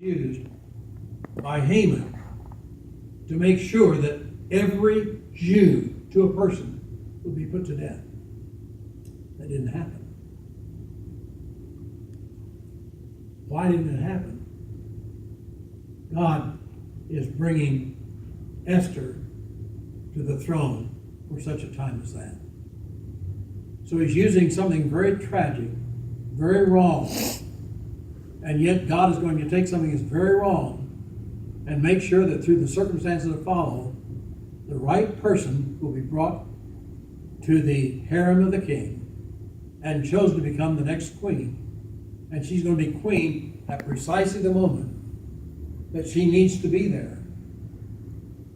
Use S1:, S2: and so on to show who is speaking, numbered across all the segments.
S1: used by Haman to make sure that every Jew to a person would be put to death. That didn't happen. Why didn't it happen? God is bringing Esther to the throne for such a time as that. So he's using something very tragic, very wrong, and yet God is going to take something that's very wrong and make sure that through the circumstances that follow, the right person will be brought to the harem of the king and chosen to become the next queen. And she's going to be queen at precisely the moment that she needs to be there.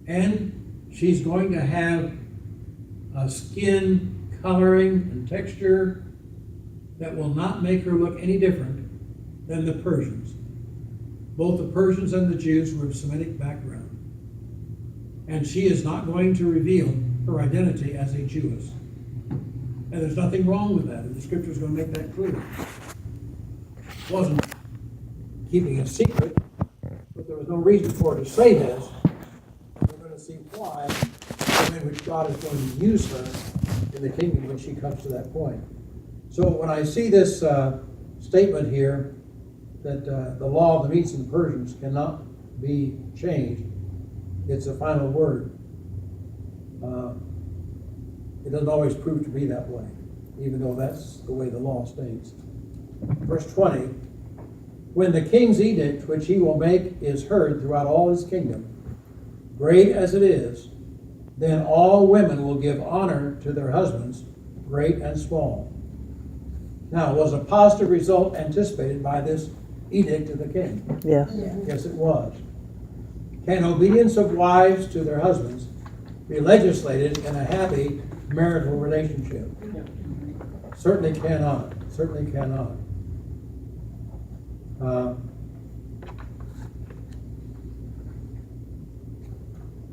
S1: And she's going to have a skin coloring and texture that will not make her look any different than the Persians. Both the Persians and the Jews were of Semitic background. And she is not going to reveal her identity as a Jewess. And there's nothing wrong with that, and the scripture is going to make that clear. It wasn't keeping a secret, but there was no reason for her to say this. We're going to see why, the way in which God is going to use her in the kingdom when she comes to that point. So when I see this statement here, that the law of the Medes and Persians cannot be changed, it's a final word. It doesn't always prove to be that way, even though that's the way the law states. Verse 20, when the king's edict which he will make is heard throughout all his kingdom, great as it is, then all women will give honor to their husbands, great and small. Now, was a positive result anticipated by this edict of the king?
S2: Yes.
S1: Yes, it was. Can obedience of wives to their husbands be legislated in a happy marital relationship? Certainly cannot. Certainly cannot.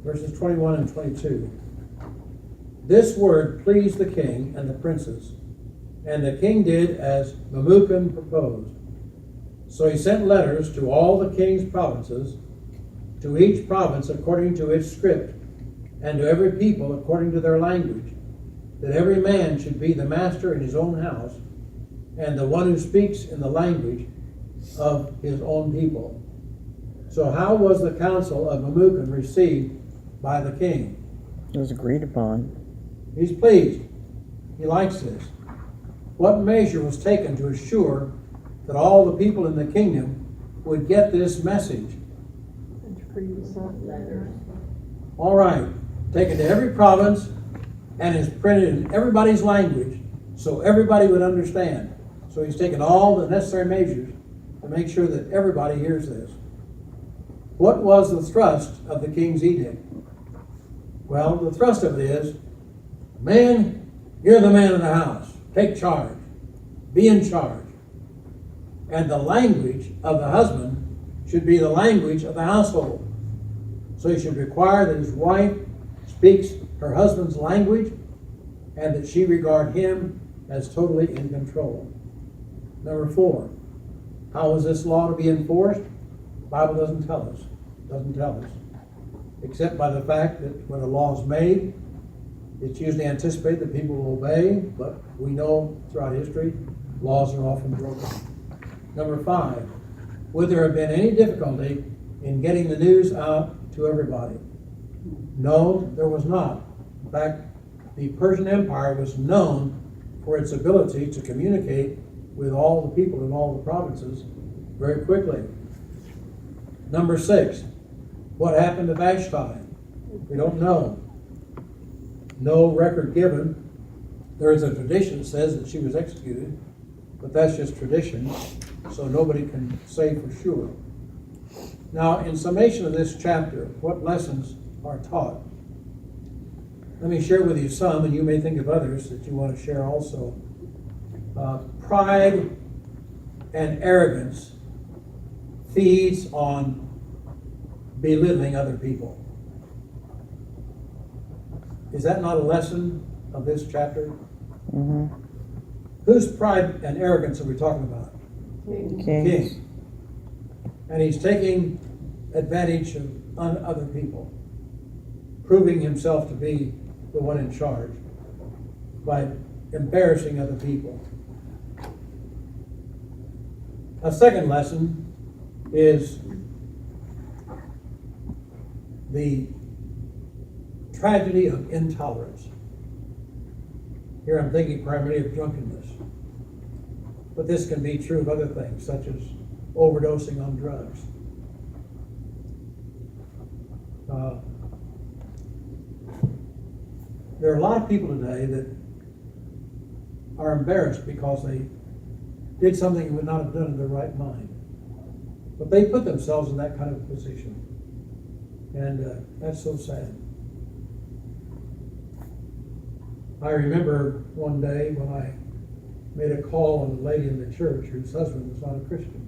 S1: Verses 21 and 22. This word pleased the king and the princes, and the king did as Memucan proposed. So he sent letters to all the king's provinces, to each province according to its script, and to every people according to their language, that every man should be the master in his own house, and the one who speaks in the language of his own people. So how was the counsel of Memucan received by the king?
S2: It was agreed upon.
S1: He's pleased. He likes this. What measure was taken to assure that all the people in the kingdom would get this message? All right. Taken to every province and is printed in everybody's language so everybody would understand. So he's taken all the necessary measures to make sure that everybody hears this. What was the thrust of the king's edict? Well, the thrust of it is, man, you're the man of the house. Take charge. Be in charge. And the language of the husband should be the language of the household. So he should require that his wife speaks her husband's language and that she regard him as totally in control. Number 4, how was this law to be enforced? The Bible doesn't tell us. Doesn't tell us. Except by the fact that when a law is made, it's usually anticipated that people will obey, but we know throughout history, laws are often broken. Number 5, would there have been any difficulty in getting the news out to everybody? No, there was not. In fact, the Persian Empire was known for its ability to communicate with all the people in all the provinces very quickly. Number 6, what happened to Vashti? We don't know. No record given. There is a tradition that says that she was executed, but that's just tradition, so nobody can say for sure. Now, in summation of this chapter, what lessons are taught? Let me share with you some, and you may think of others that you want to share also. Pride and arrogance feeds on belittling other people. Is that not a lesson of this chapter?
S2: Mm-hmm.
S1: Whose pride and arrogance are we talking about?
S2: Kings.
S1: And he's taking advantage of other people, proving himself to be the one in charge by embarrassing other people. A second lesson is the tragedy of intolerance. Here I'm thinking primarily of drunkenness, but this can be true of other things, such as overdosing on drugs. There are a lot of people today that are embarrassed because they did something they would not have done in their right mind. But they put themselves in that kind of position. And that's so sad. I remember one day when I made a call on a lady in the church whose husband was not a Christian.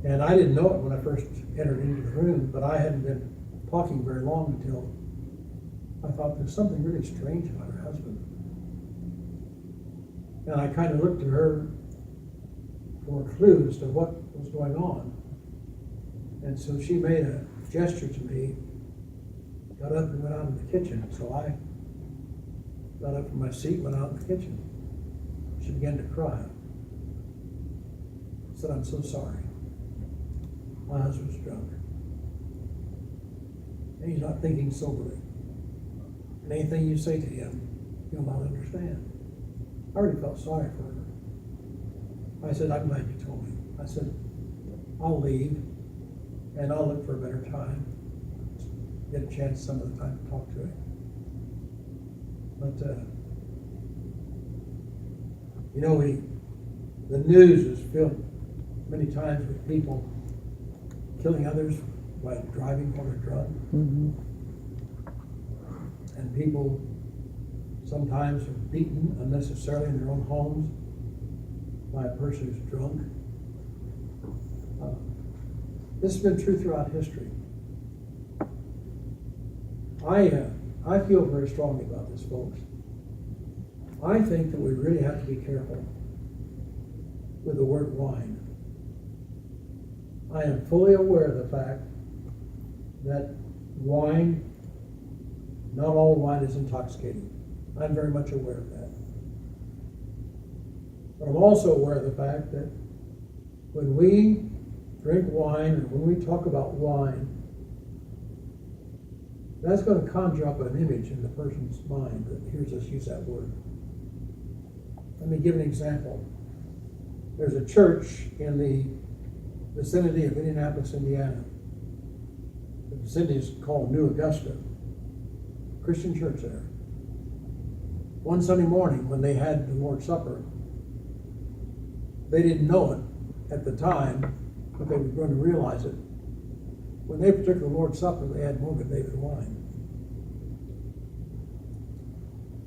S1: And I didn't know it when I first entered into the room, but I hadn't been talking very long until I thought there's something really strange about her husband. And I kind of looked at her for a clue as to what was going on. And so she made a gesture to me, got up and went out in the kitchen. So I got up from my seat, went out in the kitchen. She began to cry. I said, "I'm so sorry. My husband's drunk. And he's not thinking soberly. And anything you say to him, he'll not understand." I already felt sorry for her. I said, "I'm glad you told me." I said, "I'll leave and I'll look for a better time. Get a chance some of the time to talk to him." But, the news is filled many times with people killing others by driving while they're drunk.
S2: Mm-hmm.
S1: And people sometimes are beaten unnecessarily in their own homes by a person who's drunk. This has been true throughout history. I feel very strongly about this, folks. I think that we really have to be careful with the word wine. I am fully aware of the fact that wine, not all wine is intoxicating. I'm very much aware of that. But I'm also aware of the fact that when we drink wine and when we talk about wine, that's going to conjure up an image in the person's mind that hears us use that word. Let me give an example. There's a church in the vicinity of Indianapolis, Indiana. The vicinity is called New Augusta. Christian church there. One Sunday morning when they had the Lord's Supper, they didn't know it at the time, but they were going to realize it. When they partook of the Lord's Supper, they had Mocha David wine.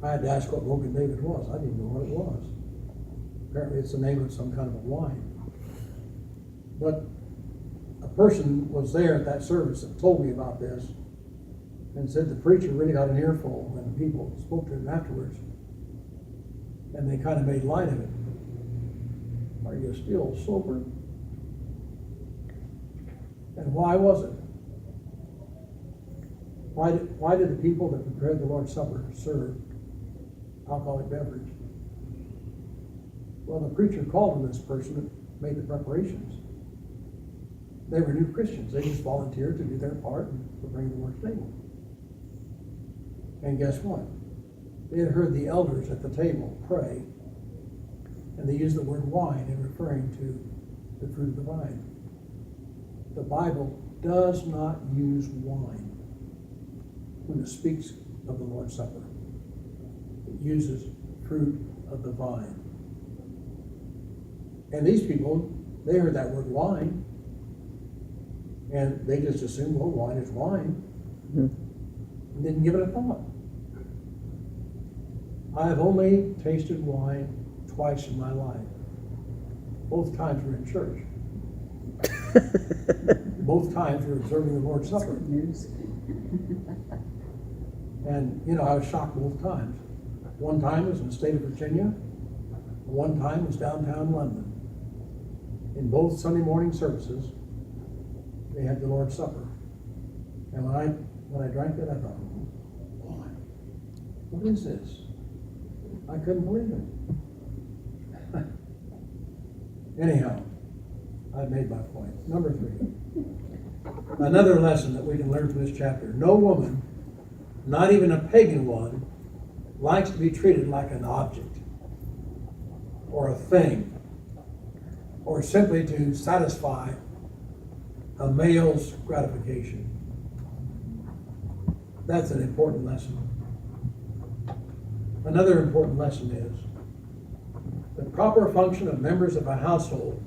S1: I had to ask what Mocha David was. I didn't know what it was. Apparently it's the name of some kind of a wine. But a person was there at that service that told me about this and said the preacher really got an earful when people spoke to him afterwards. And they kind of made light of it. "Are you still sober?" And why was it? Why did the people that prepared the Lord's Supper serve alcoholic beverage? Well, the preacher called on this person that made the preparations. They were new Christians. They just volunteered to do their part and to bring the Lord's table. And guess what? They had heard the elders at the table pray, and they used the word wine in referring to the fruit of the vine. The Bible does not use wine when it speaks of the Lord's Supper. It uses fruit of the vine. And these people, they heard that word wine, and they just assumed, well, wine is wine, and didn't give it a thought. I have only tasted wine twice in my life. Both times were in church. Both times were observing the Lord's Supper. And, I was shocked both times. One time was in the state of Virginia. One time was downtown London. in both Sunday morning services, they had the Lord's Supper. And when I drank it, I thought, boy, what is this? I couldn't believe it. Anyhow, I've made my point. Number 3. Another lesson that we can learn from this chapter. No woman, not even a pagan one, likes to be treated like an object or a thing or simply to satisfy a male's gratification. That's an important lesson. Another important lesson is the proper function of members of a household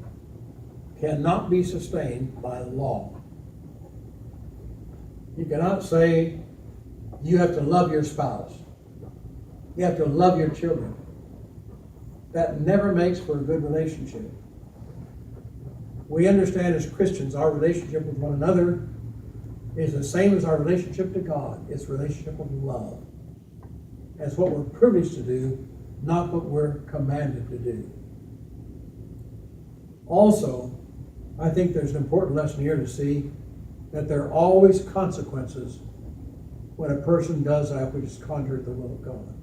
S1: cannot be sustained by law. You cannot say you have to love your spouse. You have to love your children. That never makes for a good relationship. We understand as Christians our relationship with one another is the same as our relationship to God. It's a relationship of love. That's what we're privileged to do, not what we're commanded to do. Also, I think there's an important lesson here to see that there are always consequences when a person does that which is contrary to the will of God.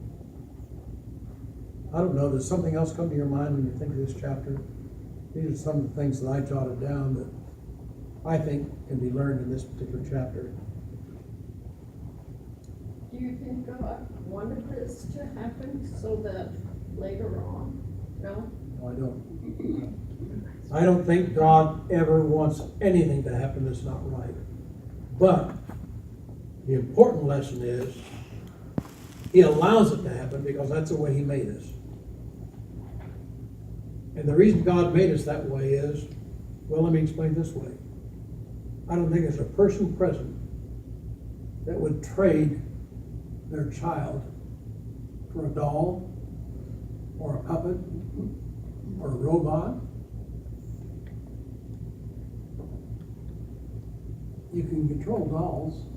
S1: I don't know, does something else come to your mind when you think of this chapter? These are some of the things that I jotted down that I think can be learned in this particular chapter.
S3: Do you think God wanted this to happen so that later on? No?
S1: No, I don't. I don't think God ever wants anything to happen that's not right. But the important lesson is He allows it to happen because that's the way He made us. And the reason God made us that way is, well, let me explain this way. I don't think there's a person present that would trade their child for a doll or a puppet or a robot. You can control dolls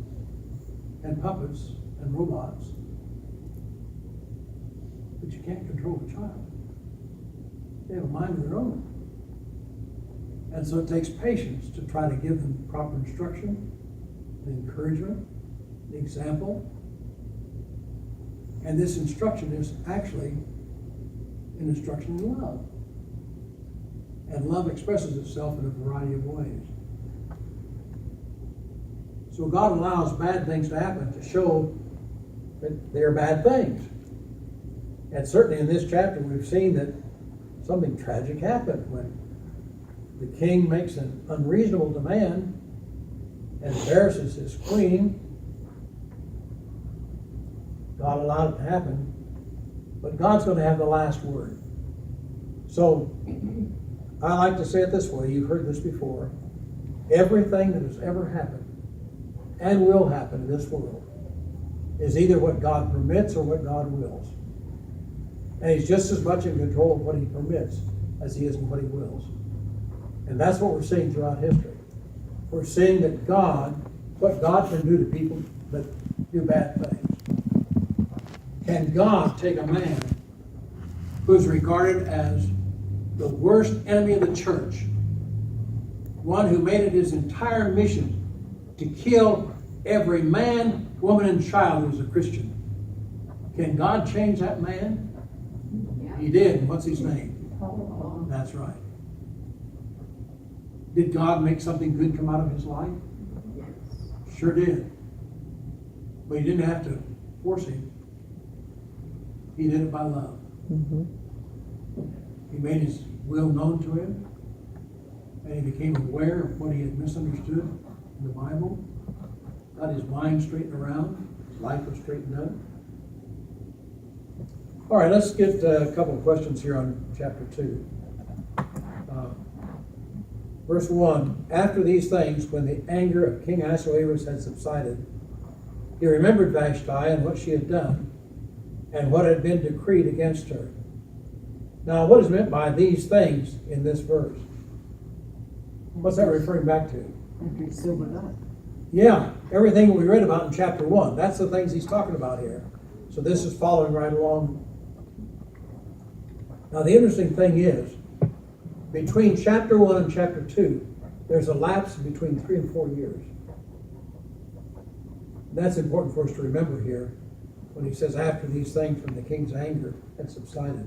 S1: and puppets and robots, but you can't control a child. They have a mind of their own. And so it takes patience to try to give them proper instruction, the encouragement, the example. And this instruction is actually an instruction in love. And love expresses itself in a variety of ways. So God allows bad things to happen to show that they're bad things. And certainly in this chapter we've seen that something tragic happened when the king makes an unreasonable demand and embarrasses his queen. God allowed it to happen, but God's going to have the last word. So I like to say it this way, you've heard this before. Everything that has ever happened and will happen in this world is either what God permits or what God wills. And He's just as much in control of what He permits as He is in what He wills. And that's what we're seeing throughout history. We're seeing that God, what God can do to people that do bad things. Can God take a man who's regarded as the worst enemy of the church, one who made it his entire mission to kill every man, woman, and child who's a Christian? Can God change that man? He did. What's his name? That's right. Did God make something good come out of his life?
S3: Yes.
S1: Sure did. But He didn't have to force him. He did it by love.
S2: Mm-hmm.
S1: He made His will known to him, and he became aware of what he had misunderstood in the Bible, got his mind straightened around, his life was straightened up. All right, let's get a couple of questions here on chapter 2. Verse 1, after these things, when the anger of King Ahasuerus had subsided, he remembered Vashti and what she had done, and what had been decreed against her. Now, what is meant by these things in this verse? What's that referring back to? Yeah, everything we read about in chapter 1. That's the things he's talking about here. So this is following right along. Now, the interesting thing is, between chapter 1 and chapter 2, there's a lapse between 3 and 4 years. That's important for us to remember here when he says, after these things from the king's anger had subsided.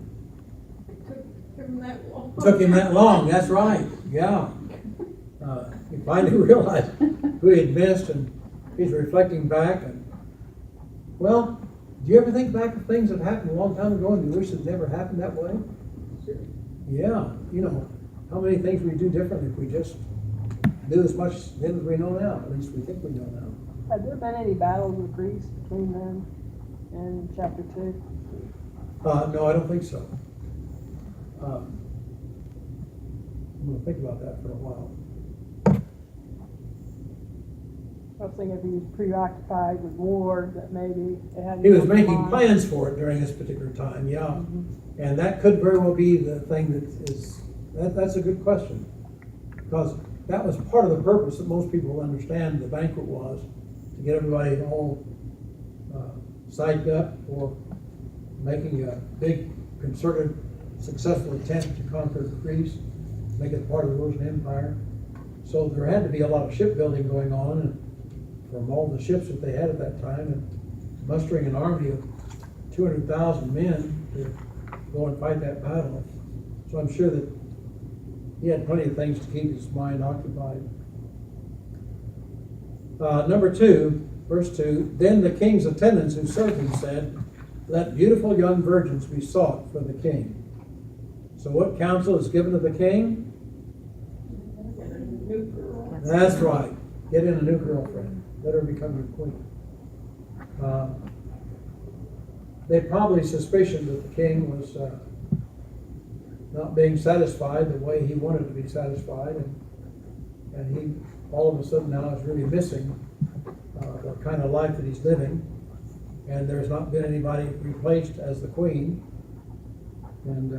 S3: It took him that long.
S1: Took him that long, that's right, yeah. He finally realized who he had missed, and he's reflecting back. And well, do you ever think back to things that happened a long time ago and you wish it never happened that way?
S3: Sure.
S1: Yeah, you know, how many things we do differently if we just do as much then as we know now, at least we think we know now.
S4: Have there been any battles with Greece between them in chapter 2?
S1: No, I don't think so. I'm going to think about that for a while.
S4: I was thinking if he was preoccupied with war, that maybe it hadn't.
S1: He was
S4: come to
S1: making
S4: mind.
S1: plans for it during this particular time, yeah.
S4: Mm-hmm.
S1: And that could very well be the thing that is, that's a good question. Because that was part of the purpose that most people understand the banquet was, to get everybody all psyched up for making a big, concerted, successful attempt to conquer Greece, make it part of the Roman Empire. So there had to be a lot of shipbuilding going on, and from all the ships that they had at that time, and mustering an army of 200,000 men to go and fight that battle. So I'm sure that he had plenty of things to keep his mind occupied. Number 2, verse 2, then the king's attendants who served him said, let beautiful young virgins be sought for the king. So what counsel is given to the king?
S3: Get a new girl.
S1: That's right. Get in a new girlfriend. Let her become your queen. They probably suspicioned that the king was not being satisfied the way he wanted to be satisfied, and he all of a sudden now is really missing the kind of life that he's living, and there's not been anybody replaced as the queen. And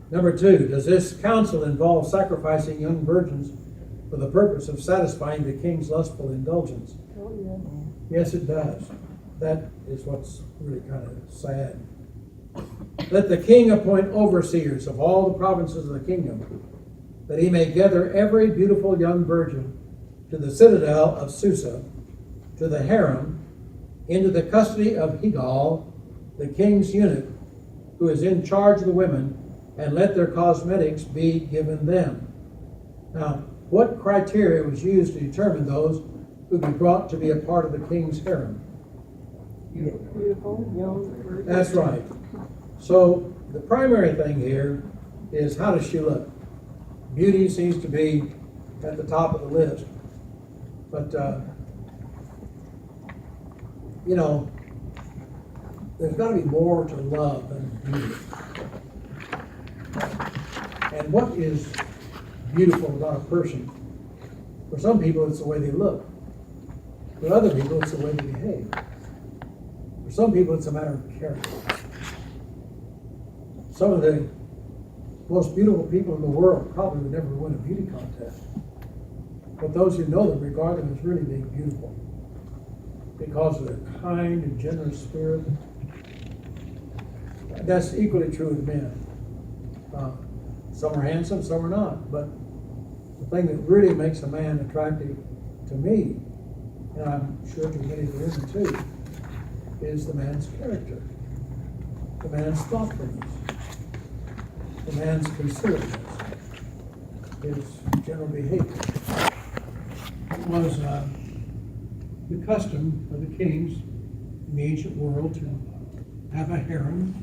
S1: number 2, does this counsel involve sacrificing young virgins for the purpose of satisfying the king's lustful indulgence?
S4: Oh, yeah.
S1: Yes, it does. That is what's really kind of sad. Let the king appoint overseers of all the provinces of the kingdom, that he may gather every beautiful young virgin to the citadel of Susa, to the harem, into the custody of Hegal, the king's eunuch, who is in charge of the women, and let their cosmetics be given them. Now, what criteria was used to determine those who would be brought to be a part of the king's harem?
S4: Beautiful, young.
S1: That's right. So the primary thing here is, how does she look? Beauty seems to be at the top of the list. But, you know, there's got to be more to love than beauty. And what is beautiful about a person? For some people, it's the way they look. For other people, it's the way they behave. For some people, it's a matter of character. Some of the most beautiful people in the world probably would never win a beauty contest. But those who know them regard them as really being beautiful because of their kind and generous spirit. That's equally true with men. Some are handsome, some are not. But the thing that really makes a man attractive to me, and I'm sure to many of the women too, is the man's character, the man's thoughtfulness, the man's considerateness, his general behavior. It was the custom for the kings in the ancient world to have a harem,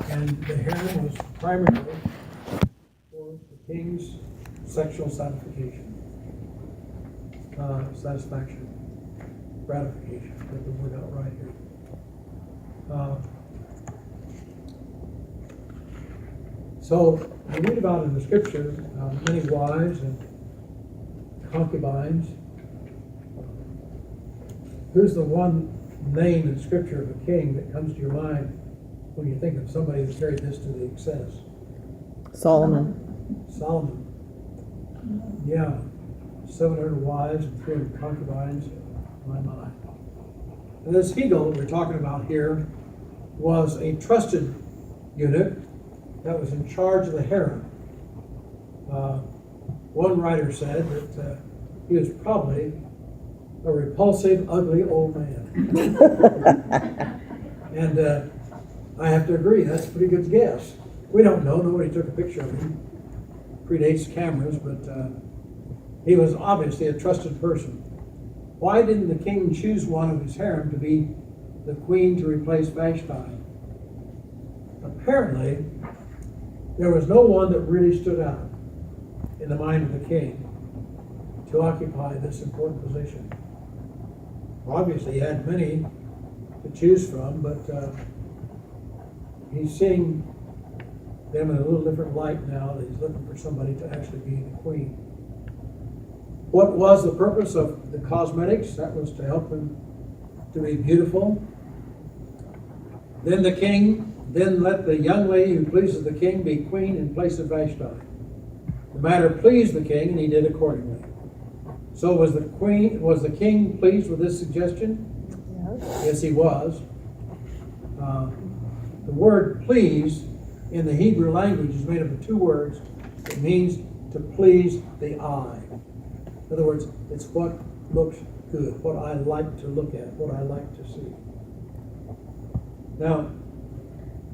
S1: and the harem was primarily for the king's sexual satisfaction, gratification, get the word out right here. So we read about in the scripture many wives and concubines. Who's the one name in scripture of a king that comes to your mind when you think of somebody that carried this to the excess?
S2: Solomon.
S1: Solomon. Yeah. 700 wives and 300 concubines. My. And this Hegal that we're talking about here was a trusted eunuch that was in charge of the harem. One writer said that he was probably a repulsive, ugly old man. And I have to agree, that's a pretty good guess. We don't know, nobody took a picture of him. Predates cameras, but he was obviously a trusted person. Why didn't the king choose one of his harem to be the queen to replace Vashti? Apparently, there was no one that really stood out in the mind of the king to occupy this important position. Obviously, he had many to choose from, but he's seeing them in a little different light now, that he's looking for somebody to actually be the queen. What was the purpose of the cosmetics? That was to help them to be beautiful. Then let the young lady who pleases the king be queen in place of Vashti. The matter pleased the king, and he did accordingly. So was the king pleased with this suggestion?
S4: Yes.
S1: Yes, he was. The word please in the Hebrew language is made up of two words. It means to please the eye. In other words, it's what looks good, what I like to look at, what I like to see. Now,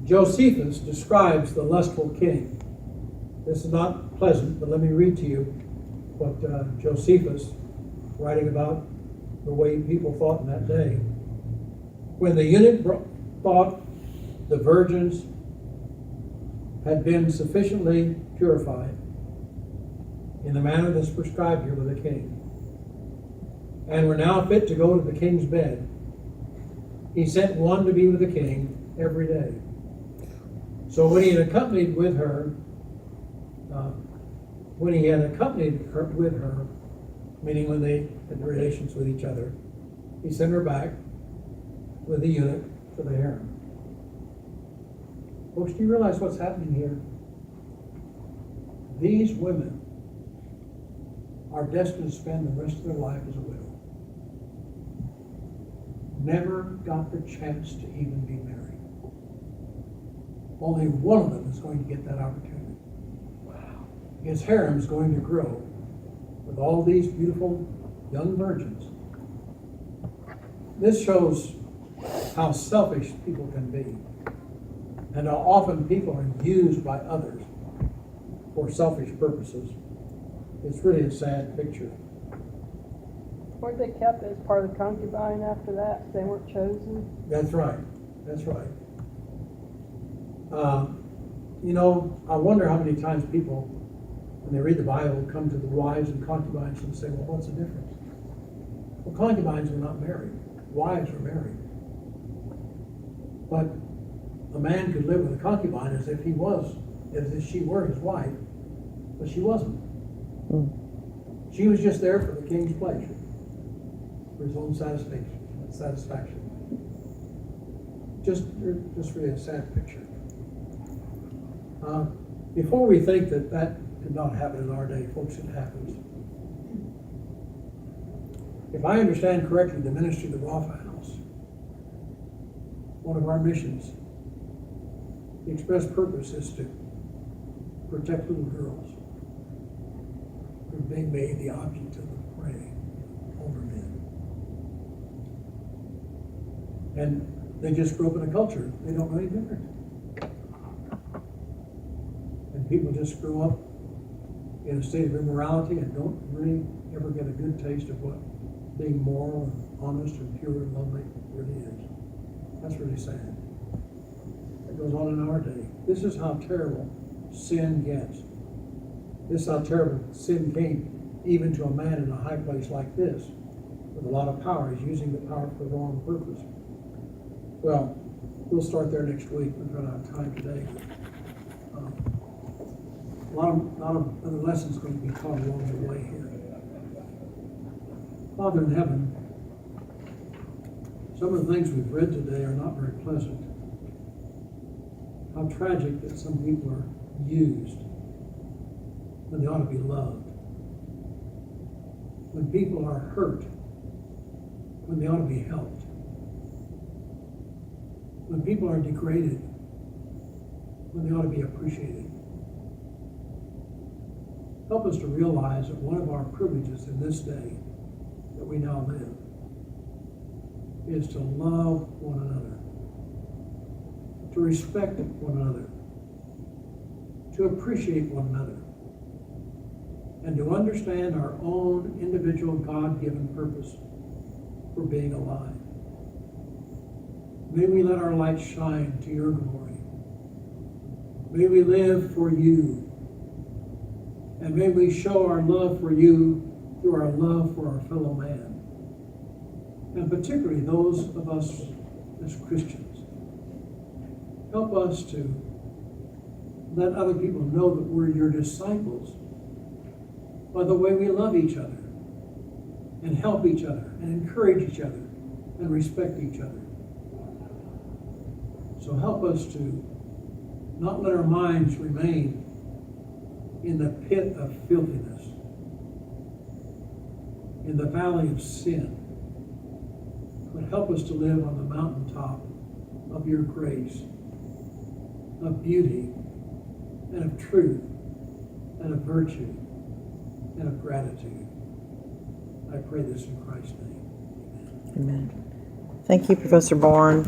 S1: Josephus describes the lustful king. This is not pleasant, but let me read to you what Josephus, writing about the way people thought in that day. When the eunuch thought the virgins had been sufficiently purified in the manner that's prescribed here with the king, and were now fit to go to the king's bed, he sent one to be with the king every day. So when he had accompanied with her, meaning when they had relations with each other, he sent her back with the eunuch to the harem. Folks, do you realize what's happening here? These women are destined to spend the rest of their life as a widow. Never got the chance to even be married. Only one of them is going to get that opportunity. Wow. His harem is going to grow with all these beautiful young virgins. This shows how selfish people can be, and how often people are used by others for selfish purposes. It's really a sad picture.
S4: Weren't they kept as part of the concubine after that? They weren't chosen?
S1: That's right. That's right. I wonder how many times people, when they read the Bible, come to the wives and concubines and say, well, what's the difference? Well, concubines were not married. Wives were married. But a man could live with a concubine as if she were his wife, but she wasn't. She was just there for the king's pleasure, for his own satisfaction. Just really a sad picture. Before we think that did not happen in our day, folks, it happens. If I understand correctly, the ministry of the Waffle House, one of our missions, the express purpose is to protect little girls from being made the object of the prey of older men. And they just grew up in a culture they don't know any different. And people just grow up in a state of immorality and don't really ever get a good taste of what being moral and honest and pure and lovely really is. That's really sad. It goes on in our day. This is how terrible sin gets. This is how terrible sin came even to a man in a high place like this with a lot of power. He's using the power for the wrong purpose. Well, we'll start there next week. We've run out of time today. A lot of other lessons going to be taught along the way here. Father in heaven, some of the things we've read today are not very pleasant. How tragic that some people are used when they ought to be loved. When people are hurt, when they ought to be helped. When people are degraded, when they ought to be appreciated. Help us to realize that one of our privileges in this day that we now live is to love one another, to respect one another, to appreciate one another, and to understand our own individual God-given purpose for being alive. May we let our light shine to your glory. May we live for you. And may we show our love for you through our love for our fellow man. And particularly those of us as Christians. Help us to let other people know that we're your disciples by the way we love each other and help each other and encourage each other and respect each other. So help us to not let our minds remain in the pit of filthiness, in the valley of sin, but help us to live on the mountaintop of your grace, of beauty, and of truth, and of virtue, and of gratitude. I pray this in Christ's name. Amen.
S2: Amen. Thank you, Professor Bourne.